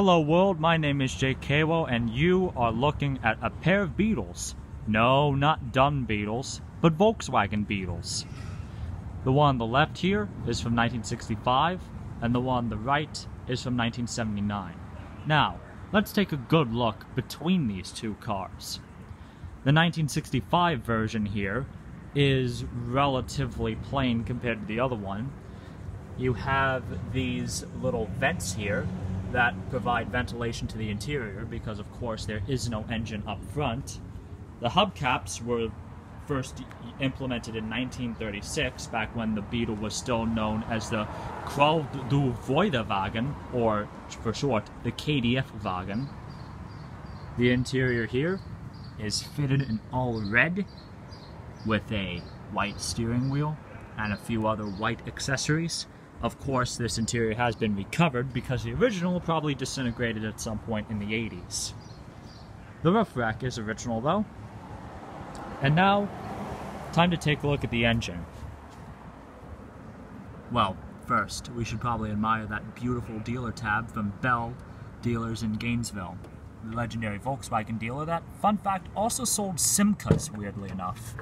Hello world, my name is JKwo and you are looking at a pair of Beetles. No, not Dunn Beetles, but Volkswagen Beetles. The one on the left here is from 1965 and the one on the right is from 1979. Now, let's take a good look between these two cars. The 1965 version here is relatively plain compared to the other one. You have these little vents here that provide ventilation to the interior because of course there is no engine up front. The hubcaps were first implemented in 1936, back when the Beetle was still known as the Stroll du Volkswagen, or for short, the KDF wagon. The interior here is fitted in all red with a white steering wheel and a few other white accessories. Of course, this interior has been recovered because the original probably disintegrated at some point in the 80s. The roof rack is original though. And now, time to take a look at the engine. Well, first, we should probably admire that beautiful dealer tab from Bell Dealers in Gainesville. The legendary Volkswagen dealer that, fun fact, also sold Simcas, weirdly enough.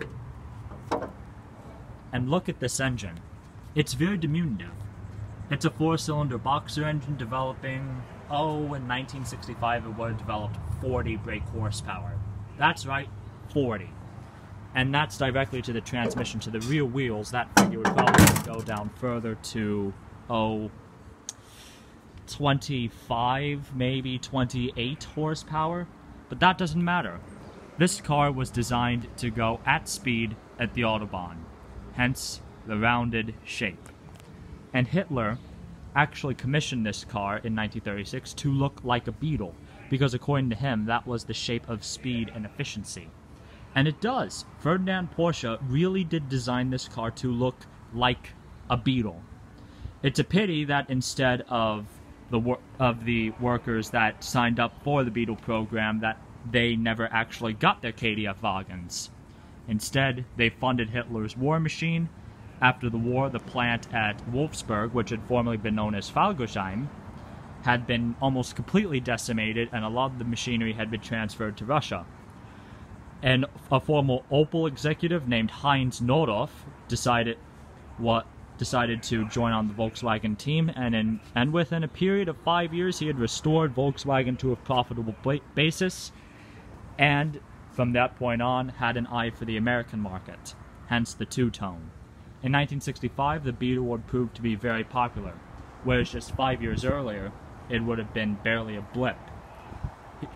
And look at this engine. It's very diminutive. It's a 4-cylinder boxer engine developing, in 1965 it would have developed 40 brake horsepower. That's right, 40. And that's directly to the transmission. To the rear wheels, that figure would probably go down further to, 25, maybe 28 horsepower. But that doesn't matter. This car was designed to go at speed at the Autobahn. Hence, the rounded shape. And Hitler actually commissioned this car in 1936 to look like a Beetle, because according to him, that was the shape of speed and efficiency. And it does. Ferdinand Porsche really did design this car to look like a Beetle. It's a pity that instead of the workers that signed up for the Beetle program, that they never actually got their KDF wagons. Instead, they funded Hitler's war machine. After the war, the plant at Wolfsburg, which had formerly been known as Falgersheim, had been almost completely decimated, and a lot of the machinery had been transferred to Russia. And a former Opel executive named Heinz Nordhoff decided to join on the Volkswagen team, and within a period of 5 years, he had restored Volkswagen to a profitable basis, and from that point on, had an eye for the American market, hence the two-tone. In 1965, the Beetle would prove to be very popular, whereas just 5 years earlier, it would have been barely a blip.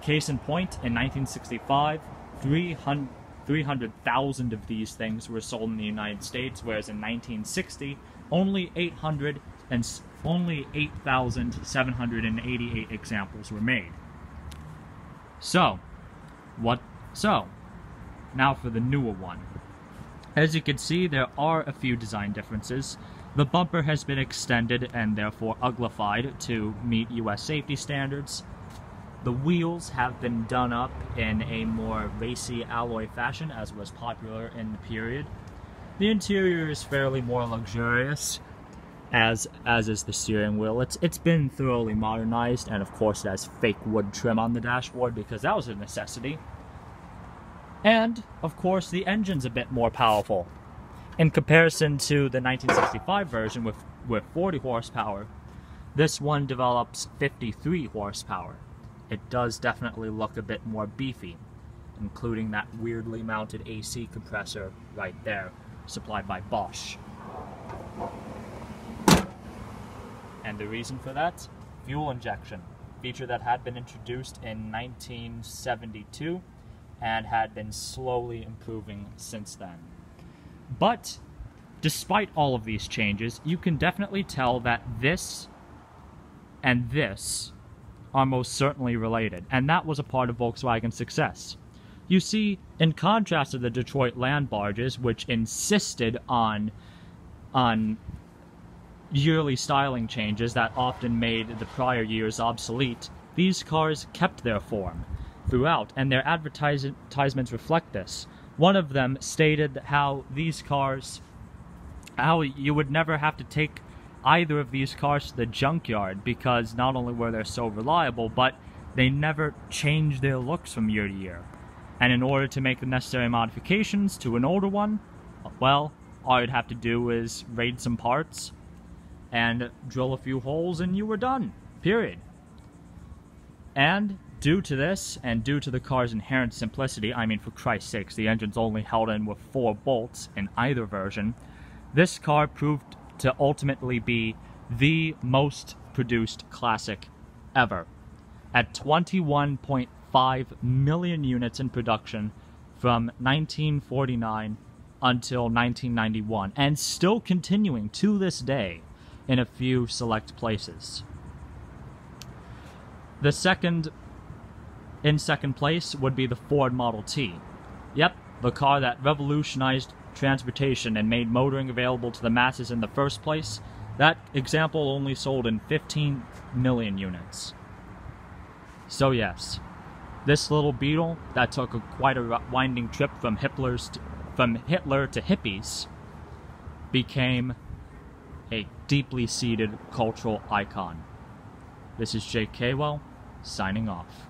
Case in point, in 1965, 300,000 of these things were sold in the United States, whereas in 1960, only 8,788 examples were made. So, now for the newer one. As you can see, there are a few design differences. The bumper has been extended and therefore uglified to meet US safety standards. The wheels have been done up in a more racy alloy fashion, as was popular in the period. The interior is fairly more luxurious, as is the steering wheel. It's been thoroughly modernized, and of course it has fake wood trim on the dashboard because that was a necessity. And, of course, the engine's a bit more powerful. In comparison to the 1965 version with 40 horsepower, this one develops 53 horsepower. It does definitely look a bit more beefy, including that weirdly mounted AC compressor right there, supplied by Bosch. And the reason for that? Fuel injection, feature that had been introduced in 1972 and had been slowly improving since then. But, despite all of these changes, you can definitely tell that this and this are most certainly related, and that was a part of Volkswagen's success. You see, in contrast to the Detroit land barges, which insisted on yearly styling changes that often made the prior years obsolete, these cars kept their form throughout, and their advertisements reflect this. One of them stated how these cars, how you would never have to take either of these cars to the junkyard because not only were they so reliable, but they never changed their looks from year to year. And in order to make the necessary modifications to an older one, well, all you'd have to do is raid some parts and drill a few holes and you were done. Period. And due to this, and due to the car's inherent simplicity, I mean, for Christ's sakes, the engine's only held in with 4 bolts in either version, this car proved to ultimately be the most produced classic ever, at 21.5 million units in production from 1949 until 1991, and still continuing to this day in a few select places. In second place would be the Ford Model T. Yep, the car that revolutionized transportation and made motoring available to the masses in the first place. That example only sold in 15 million units. So yes, this little Beetle that took quite a winding trip from Hitler to hippies became a deeply seated cultural icon. This is Jake Kaywell, signing off.